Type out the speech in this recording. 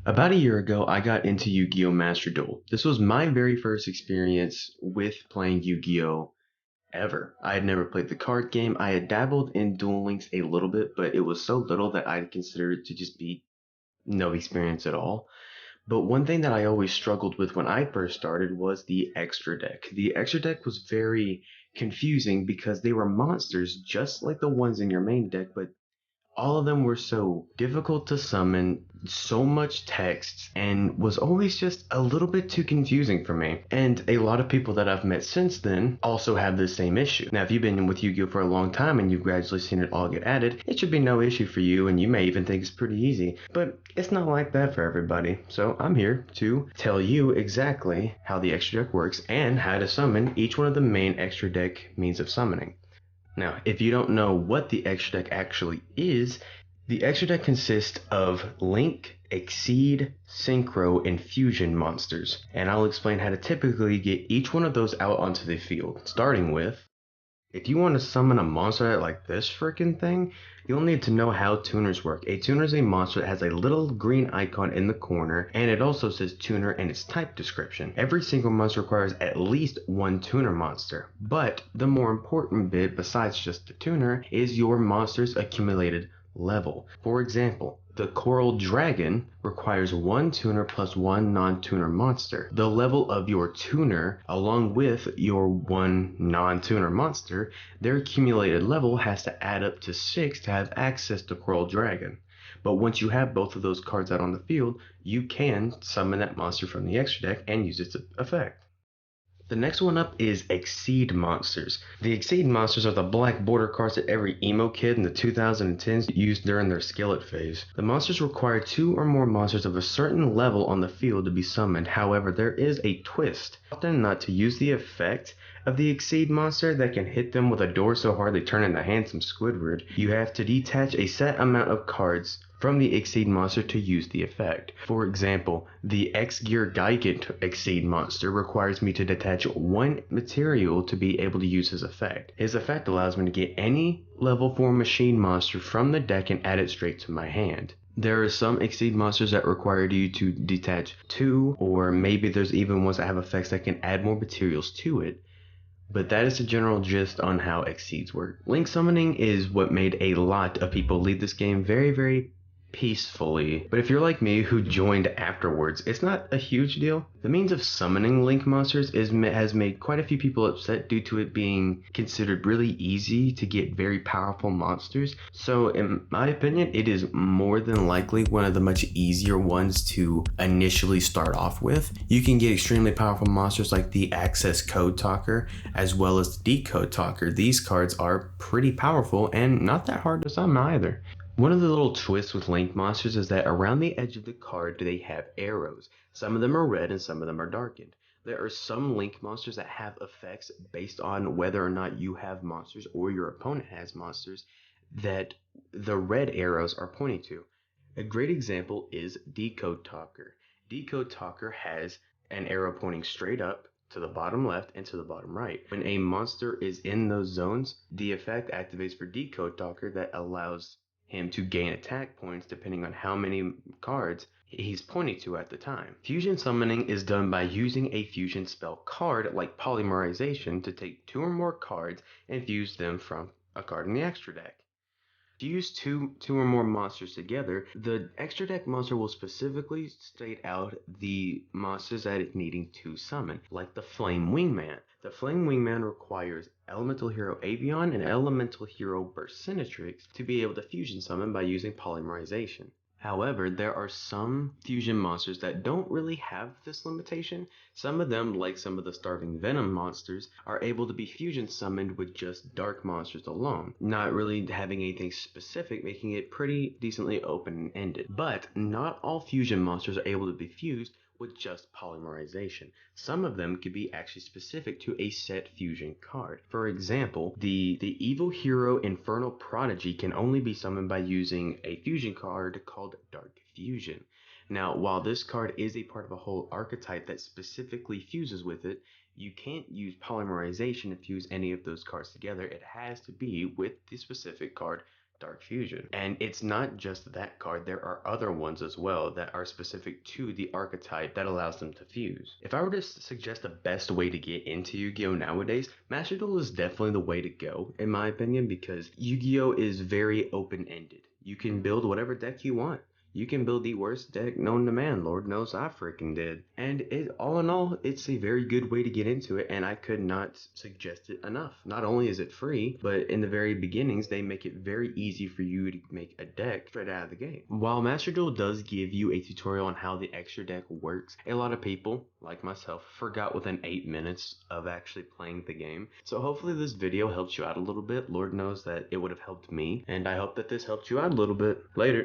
About a year ago, I got into Yu-Gi-Oh! Master Duel. This was my very first experience with playing Yu-Gi-Oh! Ever. I had never played the card game. I had dabbled in Duel Links a little bit, but it was so little that I considered it to just be no experience at all. But one thing that I always struggled with when I first started was the extra deck. The extra deck was very confusing because they were monsters just like the ones in your main deck, but all of them were so difficult to summon, so much text, and was always just a little bit too confusing for me. And a lot of people that I've met since then also have the same issue. Now, if you've been with Yu-Gi-Oh for a long time and you've gradually seen it all get added, it should be no issue for you, and you may even think it's pretty easy. But it's not like that for everybody. So I'm here to tell you exactly how the extra deck works and how to summon each one of the main extra deck means of summoning. Now, if you don't know what the extra deck actually is, the extra deck consists of Link, Exceed, Synchro, and Fusion monsters, and I'll explain how to typically get each one of those out onto the field, starting with if you want to summon a monster like this freaking thing, you'll need to know how tuners work. A tuner is a monster that has a little green icon in the corner, and it also says tuner in its type description. Every single monster requires at least one tuner monster, but the more important bit besides just the tuner is your monster's accumulated level. For example, the Coral Dragon requires one tuner plus one non-tuner monster. The level of your tuner, along with your one non-tuner monster, their accumulated level has to add up to 6 to have access to Coral Dragon. But once you have both of those cards out on the field, you can summon that monster from the extra deck and use its effect. The next one up is Exceed monsters. The Exceed monsters are the black border cards that every emo kid in the 2010s used during their skillet phase. The monsters require 2 or more monsters of a certain level on the field to be summoned. However, there is a twist. Often not to use the effect of the Exceed monster that can hit them with a door so hard they turn into handsome Squidward. You have to detach a set amount of cards from the Exceed monster to use the effect. For example, the X-Gear Gigant Exceed monster requires me to detach one material to be able to use his effect. His effect allows me to get any level 4 machine monster from the deck and add it straight to my hand. There are some Exceed monsters that require you to detach 2, or maybe there's even ones that have effects that can add more materials to it. But that is the general gist on how Exceeds work. Link summoning is what made a lot of people leave this game very peacefully, but if you're like me who joined afterwards, it's not a huge deal. The means of summoning Link monsters has made quite a few people upset due to it being considered really easy to get very powerful monsters. So in my opinion, it is more than likely one of the much easier ones to initially start off with. You can get extremely powerful monsters like the Access Code Talker as well as the Decode Talker. These cards are pretty powerful and not that hard to summon either. One of the little twists with Link monsters is that around the edge of the card they have arrows. Some of them are red and some of them are darkened. There are some Link monsters that have effects based on whether or not you have monsters or your opponent has monsters that the red arrows are pointing to. A great example is Decode Talker. Decode Talker has an arrow pointing straight up to the bottom left and to the bottom right. When a monster is in those zones, the effect activates for Decode Talker that allows him to gain attack points depending on how many cards he's pointing to at the time. Fusion summoning is done by using a fusion spell card like Polymerization to take 2 or more cards and fuse them from a card in the extra deck. If you use two or more monsters together, the extra deck monster will specifically state out the monsters that it's needing to summon, like the Flame Wingman. The Flame Wingman requires Elemental Hero Avion and Elemental Hero Burstinatrix to be able to fusion summon by using Polymerization. However, there are some fusion monsters that don't really have this limitation. Some of them, like some of the Starving Venom monsters, are able to be fusion summoned with just dark monsters alone, not really having anything specific, making it pretty decently open-ended. But not all fusion monsters are able to be fused with just polymerization. Some of them could be actually specific to a set fusion card. For example, the evil hero Infernal Prodigy can only be summoned by using a fusion card called Dark Fusion. Now, while this card is a part of a whole archetype that specifically fuses with it, you can't use polymerization to fuse any of those cards together. It has to be with the specific card Dark Fusion. And it's not just that card, there are other ones as well that are specific to the archetype that allows them to fuse. If I were to suggest the best way to get into Yu-Gi-Oh! Nowadays, Master Duel is definitely the way to go, in my opinion, because Yu-Gi-Oh! Is very open-ended. You can build whatever deck you want. You can build the worst deck known to man, Lord knows I freaking did. And all in all, it's a very good way to get into it, and I could not suggest it enough. Not only is it free, but in the very beginnings, they make it very easy for you to make a deck straight out of the game. While Master Duel does give you a tutorial on how the extra deck works, a lot of people, like myself, forgot within 8 minutes of actually playing the game. So hopefully this video helps you out a little bit. Lord knows that it would have helped me, and I hope that this helped you out a little bit. Later.